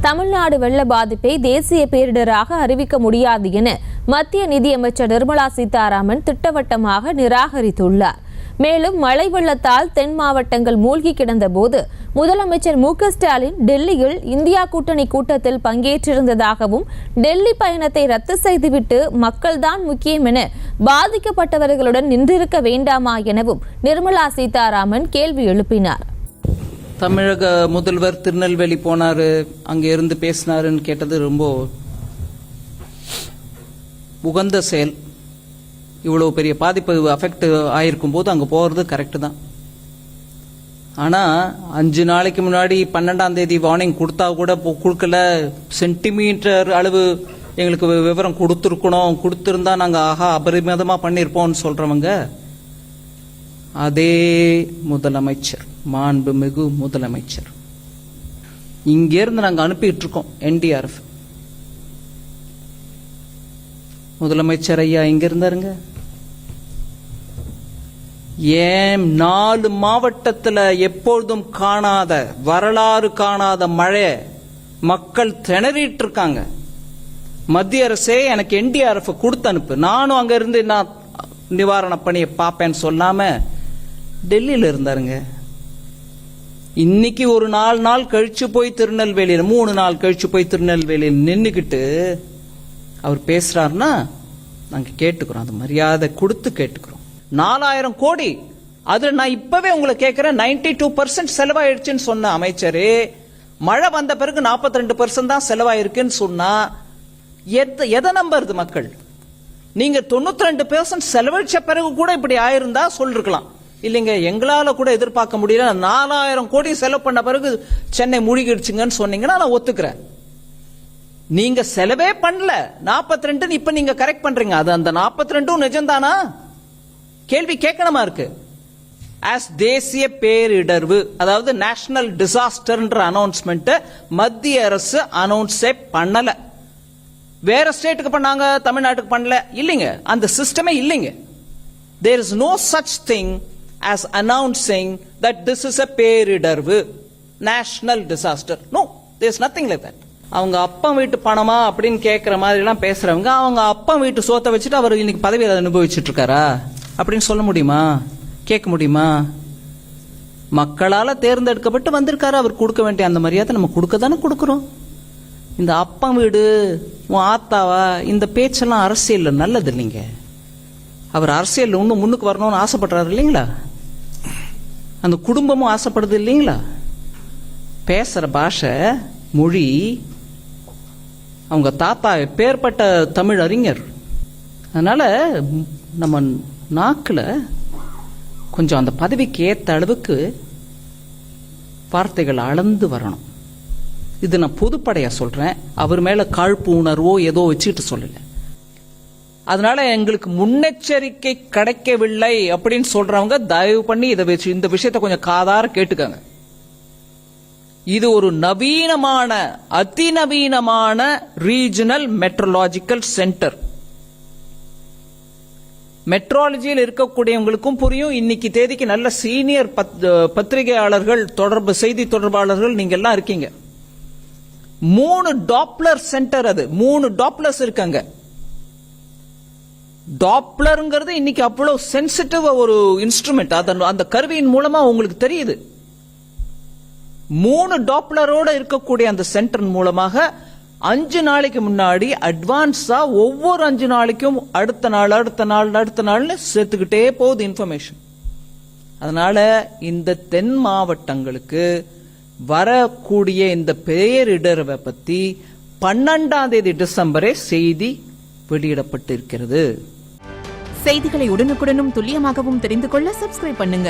தமிழ்நாடு வெள்ள பாதிப்பை தேசிய பேரிடராக அறிவிக்க முடியாது என மத்திய நிதியமைச்சர் நிர்மலா சீதாராமன் திட்டவட்டமாக நிராகரித்துள்ளார். மேலும் மழை வெள்ளத்தால் தென் மாவட்டங்கள் மூழ்கி கிடந்த போது முதலமைச்சர் மு.க. ஸ்டாலின் டெல்லியில் இந்தியா கூட்டணி கூட்டத்தில் பங்கேற்றிருந்ததாகவும் டெல்லி பயணத்தை ரத்து செய்துவிட்டு மக்கள்தான் முக்கியம் என பாதிக்கப்பட்டவர்களுடன் நின்றிருக்க வேண்டாமா எனவும் நிர்மலா சீதாராமன் கேள்வி எழுப்பினார். தமிழக முதல்வர் திருநெல்வேலி போனாரு, அங்க இருந்து பேசினாருன்னு கேட்டது ரொம்ப உகந்த செயல். இவ்வளவு பெரிய பாதிப்பு அஃபெக்ட் ஆயிருக்கும் போது அங்க போறது கரெக்ட் தான். ஆனா 5 நாளைக்கு முன்னாடி 12ஆம் தேதி வார்னிங் கொடுத்தா கூட கொடுக்கல, சென்டிமீட்டர் அளவு எங்களுக்கு விவரம் கொடுத்துருக்கணும், கொடுத்திருந்தா நாங்க அபரிமிதமா பண்ணிருப்போம்னு சொல்றவங்க அதே முதலமைச்சர், மாண்புமிகு முதலமைச்சர். இங்கிருந்து நாங்க அனுப்பிட்டு இருக்கோம் NDRF. முதலமைச்சர் ஐயா இங்க இருந்தாருங்க. ஏன் 4 மாவட்டத்துல எப்பொழுதும் காணாத, வரலாறு காணாத மழை, மக்கள் திணறிட்டு இருக்காங்க. மத்திய அரசே எனக்கு NDRF கொடுத்து அனுப்பு, நானும் அங்க இருந்து நான் நிவாரண பணியை பார்ப்பேன்னு சொல்லாம டெல்லியில இருந்தாருங்க. இன்னைக்கு ஒரு 4 நாள் கழிச்சு போய் திருநெல்வேலியில், 3 நாள் கழிச்சு போய் திருநெல்வேலியில் நின்னுக்கிட்டு அவர் பேசுறாருன்னா நாங்க கேட்டுக்கிறோம், அது மரியாதை கொடுத்து கேட்டுக்கிறோம். 4000 கோடி, அதுல நான் இப்பவே உங்களை கேட்கிறேன், 92% செலவாயிடுச்சுன்னு சொன்ன அமைச்சரே, மழை வந்த பிறகு 42% தான் செலவாயிருக்குன்னு சொன்னா எதை நம்புறது மக்கள்? நீங்க 92% செலவழிச்ச பிறகு கூட இப்படி ஆயிருந்தா சொல்லிருக்கலாம். இல்லைங்க, எங்களால கூட எதிர்பார்க்க முடியல, 4000 கோடி செலவு பண்ண பிறகு சென்னை மூழ்கிடுச்சுங்கன்னு சொன்னீங்கன்னா நான் ஒத்துக்கிறேன். நீங்க செலவே பண்ணல, 42 இப்ப நீங்க கரெக்ட் பண்றீங்க. அது அந்த 42 நிஜம்தானா? கேள்வி கேட்கணுமா இருக்கு. ஆஸ் தேசிய பேரிடர்வு, அதாவது நேஷனல் டிசாஸ்டர்ன்ற அனௌன்ஸ்மெண்ட் மத்திய அரசு அனௌன்ஸே பண்ணல. வேற ஸ்டேட்டுக்கு பண்ணாங்க, தமிழ்நாட்டுக்கு பண்ணல. இல்லைங்க, அந்த சிஸ்டமே இல்லைங்க. There is no such thing as announcing that this is a பேரிடர்வு, national disaster. No, there is nothing like that. அவங்க அப்பா வீட்டு பணமா அப்படின்னு கேட்கிற மாதிரி எல்லாம் பேசுறவங்க, அவங்க அப்பா வீட்டு சோத்தை வச்சுட்டு அவர் இன்னைக்கு பதவியை அனுபவிச்சுட்டு இருக்காரா அப்படின்னு சொல்ல முடியுமா? கேட்க முடியுமா? மக்களால தேர்ந்தெடுக்கப்பட்டு வந்திருக்காரு, அவர் கொடுக்க வேண்டிய அந்த மரியாதை நம்ம கொடுக்க தானே கொடுக்கிறோம். இந்த அப்பா வீடு, உன் ஆத்தாவா, இந்த பேச்செல்லாம் அரசியல் நல்லது இல்லைங்க. அவர் அரசியல் இன்னும் முன்னுக்கு வரணும்னு ஆசைப்படுறாரு இல்லைங்களா? அந்த குடும்பமும் ஆசைப்படுது இல்லைங்களா? பேசுற பாஷை, மொழி, அவங்க தாத்தா பேர்பட்ட தமிழ் அறிஞர். அதனால நம்ம நாக்குல கொஞ்சம் அந்த பதவிக்கு ஏத்த அளவுக்கு வார்த்தைகள் அளந்து வரணும். இது நான் பொதுப்படையா சொல்றேன், அவர் மேல காழ்ப்பு உணர்வோ ஏதோ வச்சுட்டு சொல்லல. அதனால எங்களுக்கு முன்னெச்சரிக்கை கிடைக்கவில்லை அப்படின்னு சொல்றவங்க தயவு பண்ணி இந்த விஷயத்தை கொஞ்சம் காதார கேட்டுக்கங்க. இது ஒரு நவீனமான, அதிநவீனமான ரீஜனல் மெட்ரோலாஜிக்கல் சென்டர். மெட்ரோலஜியில் இருக்கக்கூடியவங்களுக்கும் புரியும். இன்னைக்கு தேதிக்கு நல்ல சீனியர் பத்திரிகையாளர்கள், செய்தி தொடர்பாளர்கள் நீங்க எல்லாம் இருக்கீங்க. 3 டாப்ளர் சென்டர், அது 3 டாப்ளர்ஸ் இருக்காங்க. டாப்ளர்ங்கிறது இன்னைக்கு அவ்வளவு சென்சிட்டிவ் ஒரு இன்ஸ்ட்ருமெண்ட். அந்த கருவியின் மூலமா உங்களுக்கு தெரியுது. 3 டாப்ளரோட இருக்கக்கூடிய அந்த சென்டர் மூலமாக 5 நாளைக்கு முன்னாடி அட்வான்ஸா ஒவ்வொரு 5 நாளைக்கும் அடுத்த நாள்னு சேர்த்துக்கிட்டே போகுது இன்ஃபர்மேஷன். அதனால இந்த தென் மாவட்டங்களுக்கு வரக்கூடிய இந்த பேரிடரை பத்தி 12ஆம் தேதி டிசம்பரே செய்தி வெளியிடப்பட்டிருக்கிறது. செய்திகளை உடனுக்குடனும் துல்லியமாகவும் தெரிந்து கொள்ள சப்ஸ்கிரைப் பண்ணுங்க.